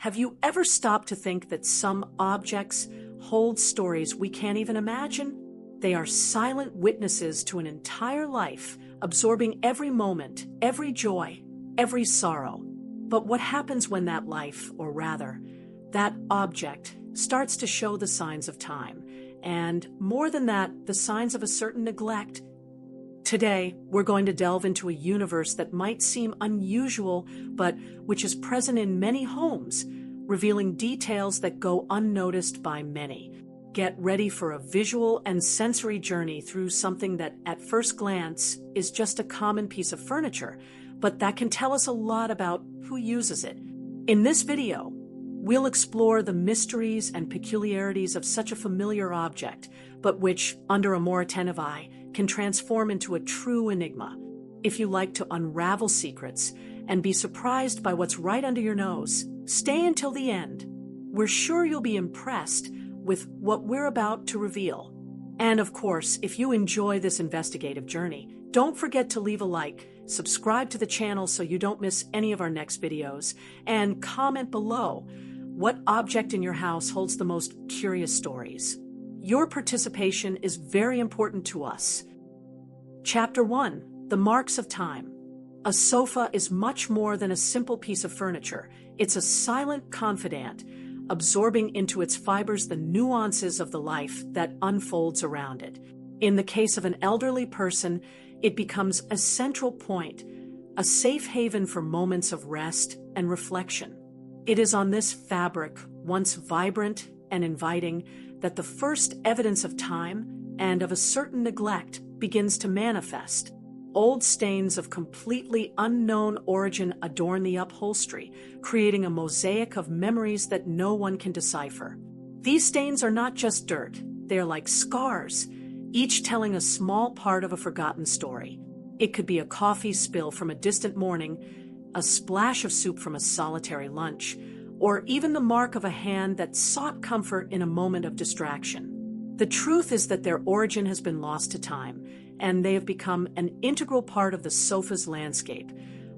Have you ever stopped to think that some objects hold stories we can't even imagine? They are silent witnesses to an entire life, absorbing every moment, every joy, every sorrow. But what happens when that life, or rather, that object, starts to show the signs of time? And more than that, the signs of a certain neglect. Today, we're going to delve into a universe that might seem unusual, but which is present in many homes, revealing details that go unnoticed by many. Get ready for a visual and sensory journey through something that, at first glance, is just a common piece of furniture, but that can tell us a lot about who uses it. In this video, we'll explore the mysteries and peculiarities of such a familiar object, but which, under a more attentive eye, can transform into a true enigma. If you like to unravel secrets and be surprised by what's right under your nose, stay until the end. We're sure you'll be impressed with what we're about to reveal. And of course, if you enjoy this investigative journey, don't forget to leave a like, subscribe to the channel so you don't miss any of our next videos, and comment below what object in your house holds the most curious stories. Your participation is very important to us. Chapter 1: The Marks of Time. A sofa is much more than a simple piece of furniture. It's a silent confidant, absorbing into its fibers the nuances of the life that unfolds around it. In the case of an elderly person, it becomes a central point, a safe haven for moments of rest and reflection. It is on this fabric, once vibrant and inviting, that the first evidence of time and of a certain neglect begins to manifest. Old stains of completely unknown origin adorn the upholstery, creating a mosaic of memories that no one can decipher. These stains are not just dirt, they are like scars, each telling a small part of a forgotten story. It could be a coffee spill from a distant morning, a splash of soup from a solitary lunch, or even the mark of a hand that sought comfort in a moment of distraction. The truth is that their origin has been lost to time, and they have become an integral part of the sofa's landscape,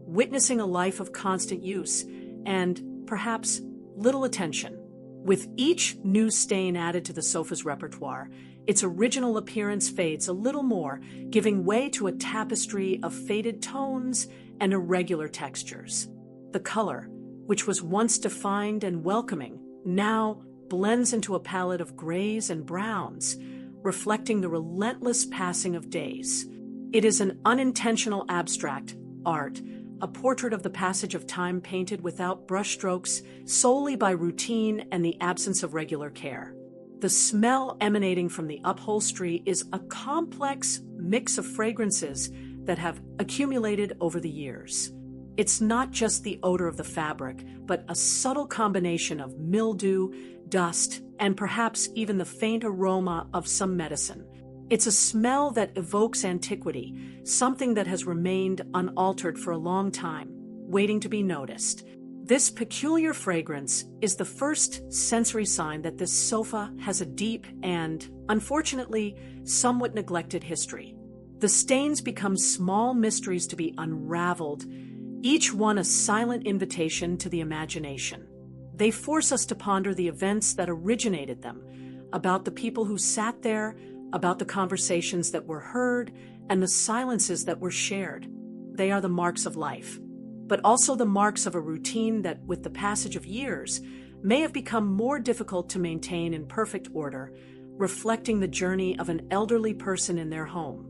witnessing a life of constant use and, perhaps, little attention. With each new stain added to the sofa's repertoire, its original appearance fades a little more, giving way to a tapestry of faded tones and irregular textures. The color, which was once defined and welcoming, now blends into a palette of grays and browns, reflecting the relentless passing of days. It is an unintentional abstract art, a portrait of the passage of time painted without brushstrokes, solely by routine and the absence of regular care. The smell emanating from the upholstery is a complex mix of fragrances that have accumulated over the years. It's not just the odor of the fabric, but a subtle combination of mildew, dust, and perhaps even the faint aroma of some medicine. It's a smell that evokes antiquity, something that has remained unaltered for a long time, waiting to be noticed. This peculiar fragrance is the first sensory sign that this sofa has a deep and, unfortunately, somewhat neglected history. The stains become small mysteries to be unraveled, each one a silent invitation to the imagination. They force us to ponder the events that originated them, about the people who sat there, about the conversations that were heard, and the silences that were shared. They are the marks of life, but also the marks of a routine that, with the passage of years, may have become more difficult to maintain in perfect order, reflecting the journey of an elderly person in their home.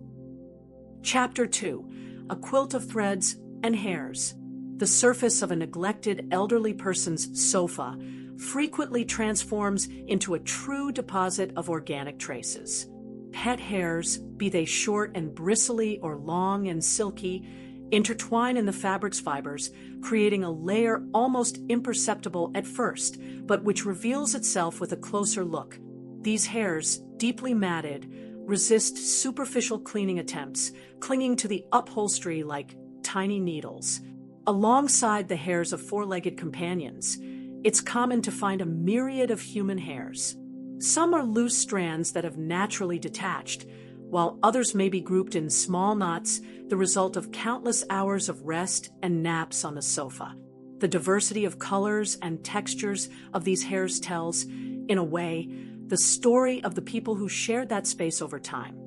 Chapter 2: A Quilt of Threads and Hairs. The surface of a neglected elderly person's sofa frequently transforms into a true deposit of organic traces. Pet hairs, be they short and bristly or long and silky, intertwine in the fabric's fibers, creating a layer almost imperceptible at first, but which reveals itself with a closer look. These hairs, deeply matted, resist superficial cleaning attempts, clinging to the upholstery like tiny needles. Alongside the hairs of four-legged companions, it's common to find a myriad of human hairs. Some are loose strands that have naturally detached, while others may be grouped in small knots, the result of countless hours of rest and naps on the sofa. The diversity of colors and textures of these hairs tells, in a way, the story of the people who shared that space over time.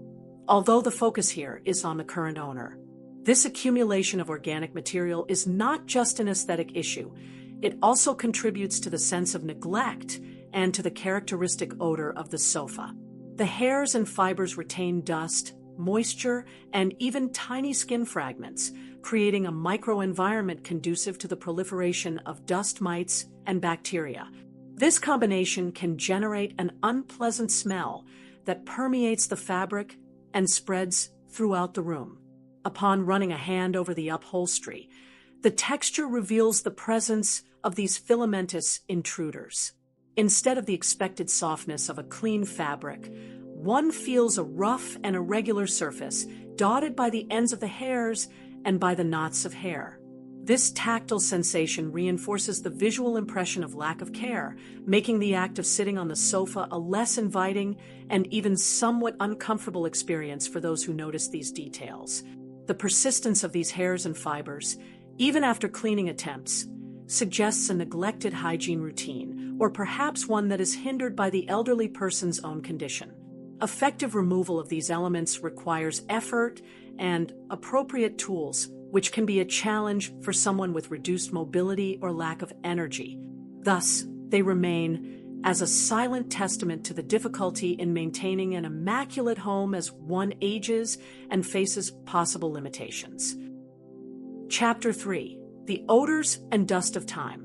Although the focus here is on the current owner, this accumulation of organic material is not just an aesthetic issue. It also contributes to the sense of neglect and to the characteristic odor of the sofa. The hairs and fibers retain dust, moisture, and even tiny skin fragments, creating a microenvironment conducive to the proliferation of dust mites and bacteria. This combination can generate an unpleasant smell that permeates the fabric and spreads throughout the room. Upon running a hand over the upholstery, the texture reveals the presence of these filamentous intruders. Instead of the expected softness of a clean fabric, one feels a rough and irregular surface, dotted by the ends of the hairs and by the knots of hair. This tactile sensation reinforces the visual impression of lack of care, making the act of sitting on the sofa a less inviting and even somewhat uncomfortable experience for those who notice these details. The persistence of these hairs and fibers, even after cleaning attempts, suggests a neglected hygiene routine, or perhaps one that is hindered by the elderly person's own condition. Effective removal of these elements requires effort and appropriate tools, which can be a challenge for someone with reduced mobility or lack of energy. Thus, they remain as a silent testament to the difficulty in maintaining an immaculate home as one ages and faces possible limitations. Chapter 3. The Odors and Dust of Time.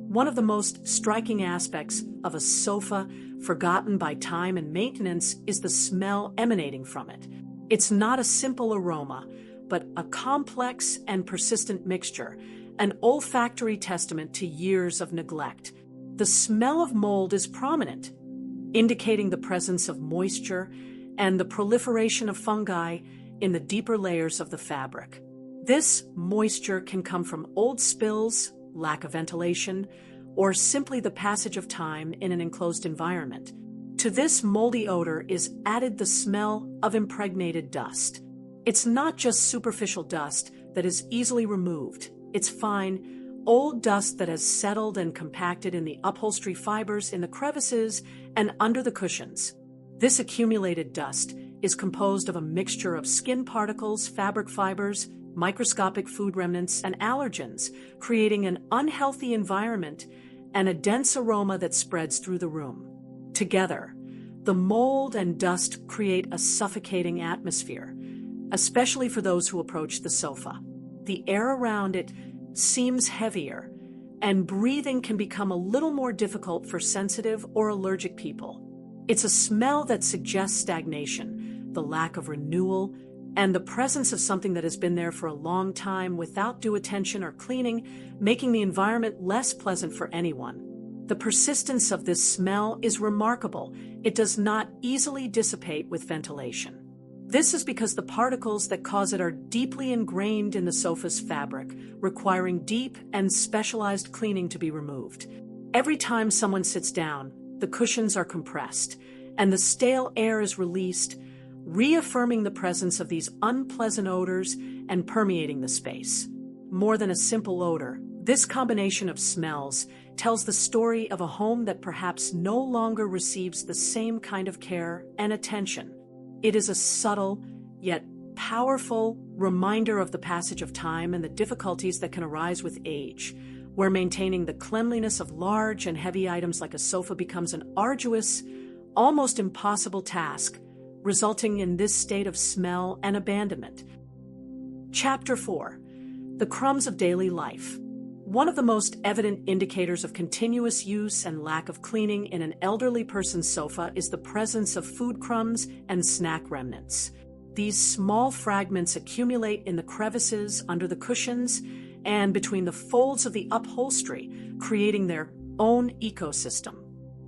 One of the most striking aspects of a sofa forgotten by time and maintenance is the smell emanating from it. It's not a simple aroma, but a complex and persistent mixture, an olfactory testament to years of neglect. The smell of mold is prominent, indicating the presence of moisture and the proliferation of fungi in the deeper layers of the fabric. This moisture can come from old spills, lack of ventilation, or simply the passage of time in an enclosed environment. To this moldy odor is added the smell of impregnated dust. It's not just superficial dust that is easily removed. It's fine, old dust that has settled and compacted in the upholstery fibers, in the crevices, and under the cushions. This accumulated dust is composed of a mixture of skin particles, fabric fibers, microscopic food remnants, and allergens, creating an unhealthy environment and a dense aroma that spreads through the room. Together, the mold and dust create a suffocating atmosphere, especially for those who approach the sofa. The air around it seems heavier, and breathing can become a little more difficult for sensitive or allergic people. It's a smell that suggests stagnation, the lack of renewal, and the presence of something that has been there for a long time without due attention or cleaning, making the environment less pleasant for anyone. The persistence of this smell is remarkable. It does not easily dissipate with ventilation. This is because the particles that cause it are deeply ingrained in the sofa's fabric, requiring deep and specialized cleaning to be removed. Every time someone sits down, the cushions are compressed, and the stale air is released, reaffirming the presence of these unpleasant odors and permeating the space. More than a simple odor, this combination of smells tells the story of a home that perhaps no longer receives the same kind of care and attention. It is a subtle, yet powerful reminder of the passage of time and the difficulties that can arise with age, where maintaining the cleanliness of large and heavy items like a sofa becomes an arduous, almost impossible task, resulting in this state of smell and abandonment. Chapter 4. The Crumbs of Daily Life. One of the most evident indicators of continuous use and lack of cleaning in an elderly person's sofa is the presence of food crumbs and snack remnants. These small fragments accumulate in the crevices, under the cushions, and between the folds of the upholstery, creating their own ecosystem.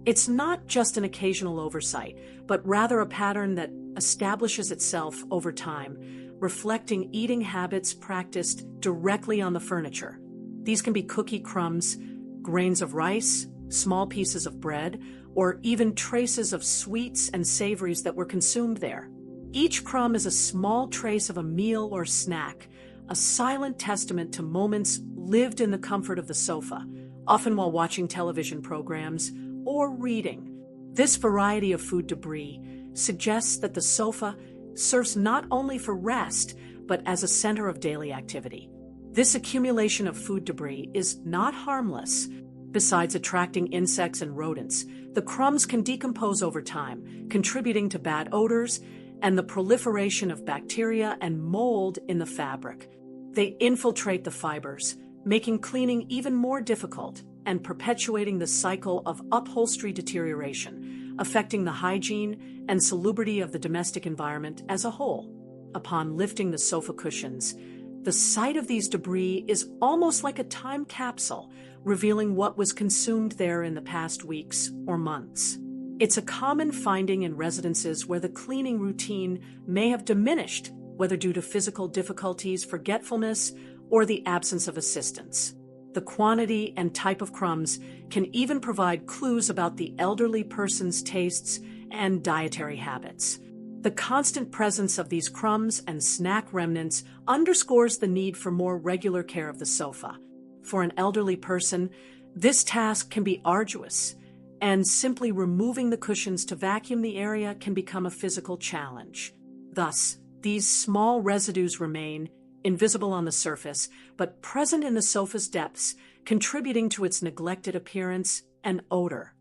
It's not just an occasional oversight, but rather a pattern that establishes itself over time, reflecting eating habits practiced directly on the furniture. These can be cookie crumbs, grains of rice, small pieces of bread, or even traces of sweets and savories that were consumed there. Each crumb is a small trace of a meal or snack, a silent testament to moments lived in the comfort of the sofa, often while watching television programs or reading. This variety of food debris suggests that the sofa serves not only for rest, but as a center of daily activity. This accumulation of food debris is not harmless. Besides attracting insects and rodents, the crumbs can decompose over time, contributing to bad odors and the proliferation of bacteria and mold in the fabric. They infiltrate the fibers, making cleaning even more difficult and perpetuating the cycle of upholstery deterioration, affecting the hygiene and salubrity of the domestic environment as a whole. Upon lifting the sofa cushions, the sight of these debris is almost like a time capsule, revealing what was consumed there in the past weeks or months. It's a common finding in residences where the cleaning routine may have diminished, whether due to physical difficulties, forgetfulness, or the absence of assistance. The quantity and type of crumbs can even provide clues about the elderly person's tastes and dietary habits. The constant presence of these crumbs and snack remnants underscores the need for more regular care of the sofa. For an elderly person, this task can be arduous, and simply removing the cushions to vacuum the area can become a physical challenge. Thus, these small residues remain, invisible on the surface, but present in the sofa's depths, contributing to its neglected appearance and odor.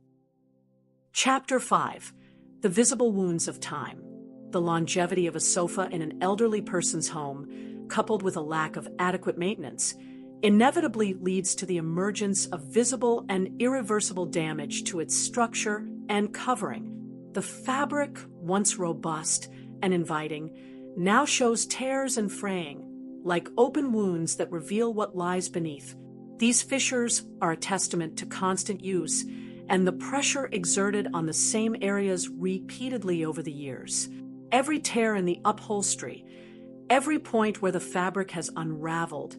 Chapter 5. The Visible Wounds of Time. The longevity of a sofa in an elderly person's home, coupled with a lack of adequate maintenance, inevitably leads to the emergence of visible and irreversible damage to its structure and covering. The fabric, once robust and inviting, now shows tears and fraying, like open wounds that reveal what lies beneath. These fissures are a testament to constant use and the pressure exerted on the same areas repeatedly over the years. Every tear in the upholstery, every point where the fabric has unraveled,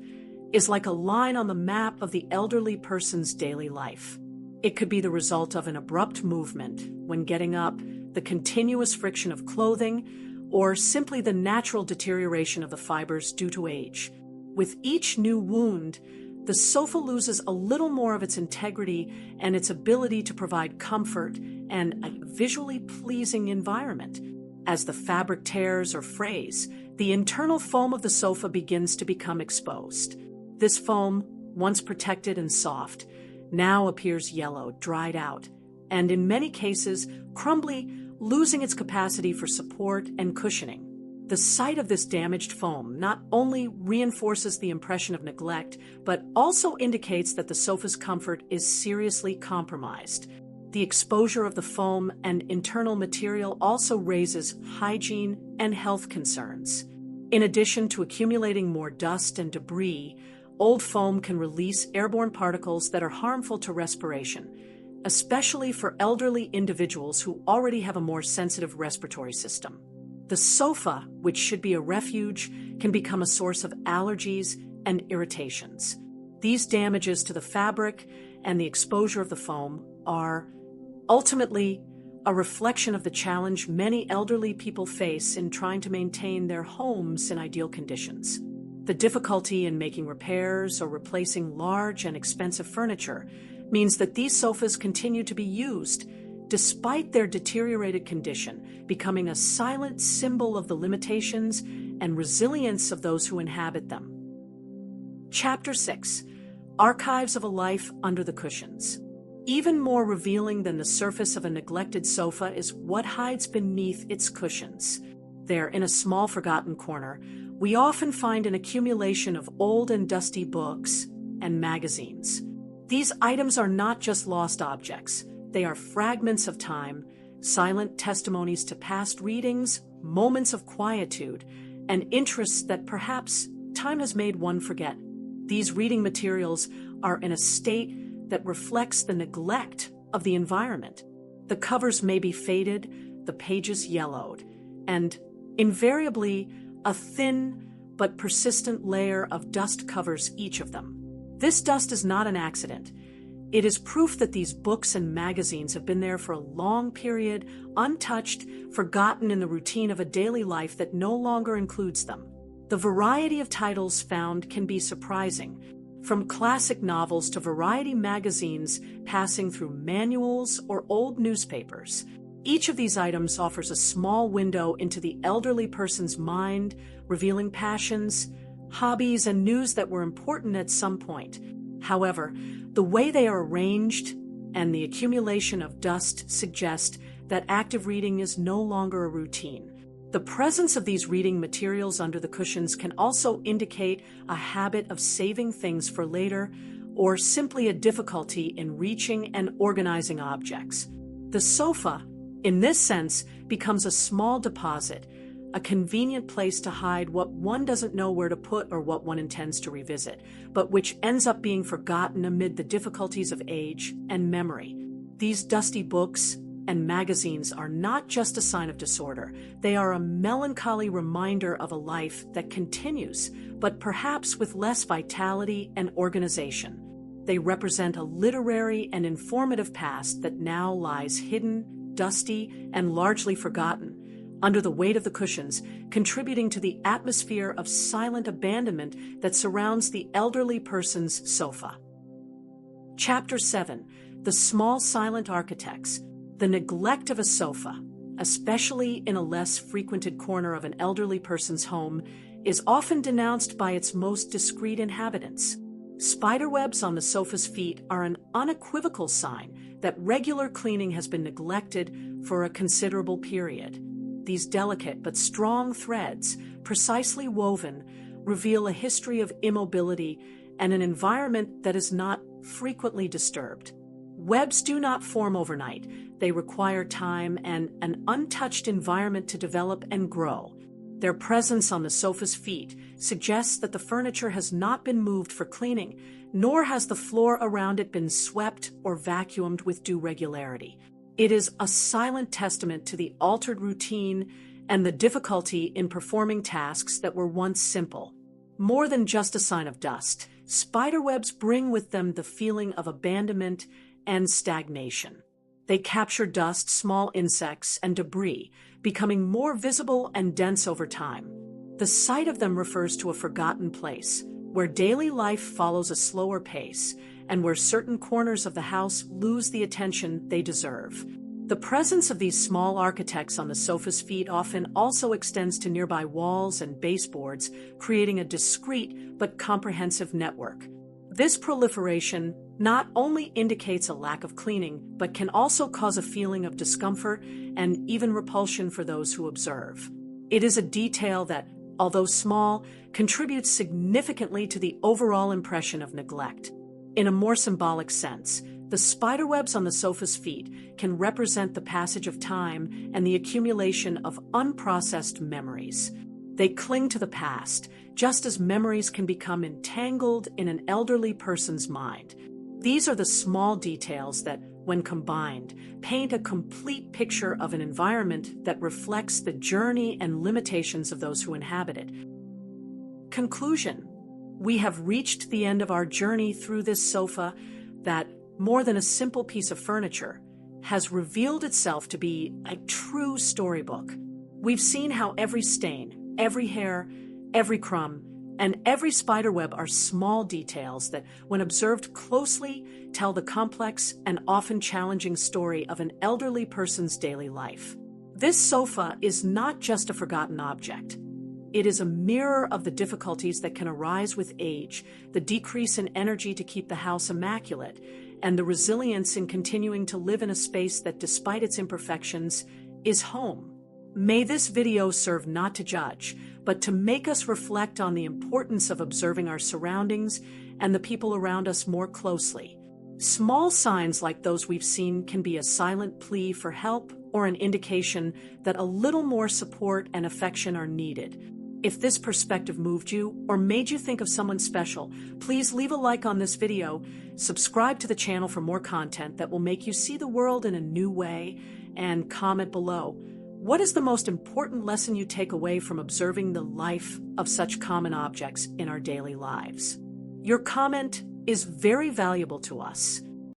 is like a line on the map of the elderly person's daily life. It could be the result of an abrupt movement when getting up, the continuous friction of clothing, or simply the natural deterioration of the fibers due to age. With each new wound, the sofa loses a little more of its integrity and its ability to provide comfort and a visually pleasing environment. As the fabric tears or frays, the internal foam of the sofa begins to become exposed. This foam, once protected and soft, now appears yellow, dried out, and in many cases, crumbly, losing its capacity for support and cushioning. The sight of this damaged foam not only reinforces the impression of neglect, but also indicates that the sofa's comfort is seriously compromised. The exposure of the foam and internal material also raises hygiene and health concerns. In addition to accumulating more dust and debris, old foam can release airborne particles that are harmful to respiration, especially for elderly individuals who already have a more sensitive respiratory system. The sofa, which should be a refuge, can become a source of allergies and irritations. These damages to the fabric and the exposure of the foam are ultimately a reflection of the challenge many elderly people face in trying to maintain their homes in ideal conditions. The difficulty in making repairs or replacing large and expensive furniture means that these sofas continue to be used despite their deteriorated condition, becoming a silent symbol of the limitations and resilience of those who inhabit them. Chapter 6. Archives of a Life Under the Cushions. Even more revealing than the surface of a neglected sofa is what hides beneath its cushions. There, in a small forgotten corner, we often find an accumulation of old and dusty books and magazines. These items are not just lost objects. They are fragments of time, silent testimonies to past readings, moments of quietude, and interests that perhaps time has made one forget. These reading materials are in a state that reflects the neglect of the environment. The covers may be faded, the pages yellowed, and invariably a thin but persistent layer of dust covers each of them. This dust is not an accident. It is proof that these books and magazines have been there for a long period, untouched, forgotten in the routine of a daily life that no longer includes them. The variety of titles found can be surprising, from classic novels to variety magazines passing through manuals or old newspapers. Each of these items offers a small window into the elderly person's mind, revealing passions, hobbies, and news that were important at some point. However, the way they are arranged and the accumulation of dust suggest that active reading is no longer a routine. The presence of these reading materials under the cushions can also indicate a habit of saving things for later or simply a difficulty in reaching and organizing objects. The sofa, in this sense, becomes a small deposit, a convenient place to hide what one doesn't know where to put or what one intends to revisit, but which ends up being forgotten amid the difficulties of age and memory. These dusty books and magazines are not just a sign of disorder. They are a melancholy reminder of a life that continues, but perhaps with less vitality and organization. They represent a literary and informative past that now lies hidden, dusty, and largely forgotten under the weight of the cushions, contributing to the atmosphere of silent abandonment that surrounds the elderly person's sofa. Chapter 7. The Small Silent Architects. The neglect of a sofa, especially in a less frequented corner of an elderly person's home, is often denounced by its most discreet inhabitants. Spiderwebs on the sofa's feet are an unequivocal sign that regular cleaning has been neglected for a considerable period. These delicate but strong threads, precisely woven, reveal a history of immobility and an environment that is not frequently disturbed. Webs do not form overnight. They require time and an untouched environment to develop and grow. Their presence on the sofa's feet suggests that the furniture has not been moved for cleaning, nor has the floor around it been swept or vacuumed with due regularity. It is a silent testament to the altered routine and the difficulty in performing tasks that were once simple. More than just a sign of dust, spiderwebs bring with them the feeling of abandonment and stagnation. They capture dust, small insects, and debris, becoming more visible and dense over time. The sight of them refers to a forgotten place, where daily life follows a slower pace, and where certain corners of the house lose the attention they deserve. The presence of these small architects on the sofa's feet often also extends to nearby walls and baseboards, creating a discreet but comprehensive network. This proliferation not only indicates a lack of cleaning, but can also cause a feeling of discomfort and even repulsion for those who observe. It is a detail that, although small, contributes significantly to the overall impression of neglect. In a more symbolic sense, the spiderwebs on the sofa's feet can represent the passage of time and the accumulation of unprocessed memories. They cling to the past, just as memories can become entangled in an elderly person's mind. These are the small details that, when combined, paint a complete picture of an environment that reflects the journey and limitations of those who inhabit it. Conclusion: we have reached the end of our journey through this sofa that, more than a simple piece of furniture, has revealed itself to be a true storybook. We've seen how every stain, every hair, every crumb, and every spiderweb are small details that, when observed closely, tell the complex and often challenging story of an elderly person's daily life. This sofa is not just a forgotten object. It is a mirror of the difficulties that can arise with age, the decrease in energy to keep the house immaculate, and the resilience in continuing to live in a space that, despite its imperfections, is home. May this video serve not to judge, but to make us reflect on the importance of observing our surroundings and the people around us more closely. Small signs like those we've seen can be a silent plea for help or an indication that a little more support and affection are needed. If this perspective moved you or made you think of someone special, please leave a like on this video, subscribe to the channel for more content that will make you see the world in a new way, and comment below. What is the most important lesson you take away from observing the life of such common objects in our daily lives? Your comment is very valuable to us.